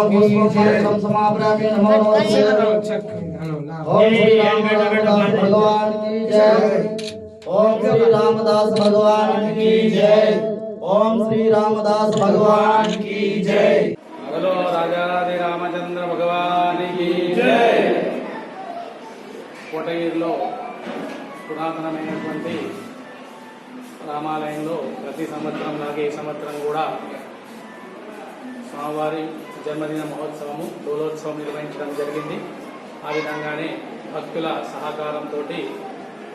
समाप्रामि नमो नमस्ते। ओम श्री रामदास भगवान की जय। ओम श्री रामदास भगवान की जय। ओम श्री रामदास भगवान की जय। बोलो राजाधि रामचंद्र भगवान की जय। కోటగిరిలో పురాతనమైనటువంటి రామాలయంలో ప్రతి సంవత్సరం లాగే ఈ సంవత్సరం కూడా స్వామివారి జన్మదిన మహోత్సవము డోలోత్సవం నిర్వహించడం జరిగింది. ఆ విధంగానే భక్తుల సహకారంతో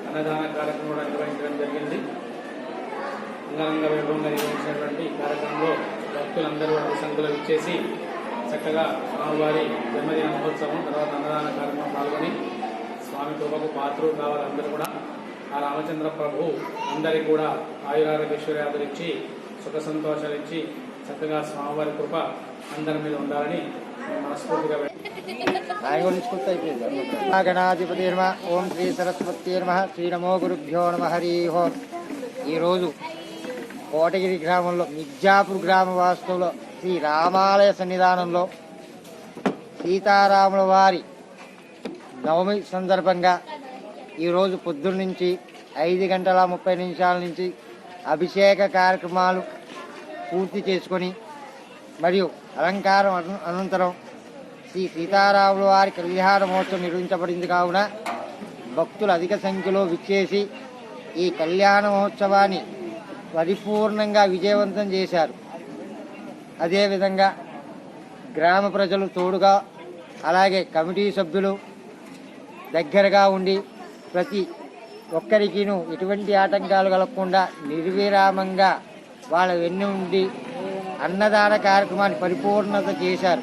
అన్నదాన కార్యక్రమం కూడా నిర్వహించడం జరిగింది. అంగరంగ వైభవంగా నిర్వహించినటువంటి కార్యక్రమంలో భక్తులందరూ అన్ని సంఖ్యలో ఇచ్చేసి చక్కగా స్వామివారి జన్మదిన మహోత్సవం తర్వాత అన్నదాన కార్యక్రమం పాల్గొని స్వామి కృపకు పాత్రలు కావాలి. అందరూ కూడా ఆ రామచంద్ర ప్రభు అందరికీ కూడా ఆయురారోగ్యేశ్వర్యాదులు ఇచ్చి సుఖ సంతోషాలు ఇచ్చి చక్కగా స్వామివారి కృప అందరి మీద ఉండాలని మనస్ఫూర్తిగా గణాధిపతి నమ. ఓం శ్రీ సరస్వతి నమ. శ్రీ నమో గురుభ్యో నమ. హరి ఓం. ఈరోజు కోటగిరి గ్రామంలో మిర్జాపూర్ గ్రామ వాస్తువులో శ్రీ రామాలయ సన్నిధానంలో సీతారాముల వారి నవమి సందర్భంగా ఈరోజు పొద్దున్న నుంచి 5:30 నుంచి అభిషేక కార్యక్రమాలు పూర్తి చేసుకొని మరియు అలంకారం అనంతరం శ్రీ సీతారాముల వారి కళ్యాణ మహోత్సవం నిర్వహించబడింది. కావున భక్తులు అధిక సంఖ్యలో విచ్చేసి ఈ కళ్యాణ మహోత్సవాన్ని పరిపూర్ణంగా విజయవంతం చేశారు. అదేవిధంగా గ్రామ ప్రజలు తోడుగా అలాగే కమిటీ సభ్యులు దగ్గరగా ఉండి ప్రతి ఒక్కరికిను ఎటువంటి ఆటంకాలు కలగకుండా నిర్విరామంగా వాళ్ళ వెన్ను ఉండి అన్నదాన కార్యక్రమాన్ని పరిపూర్ణత చేశారు.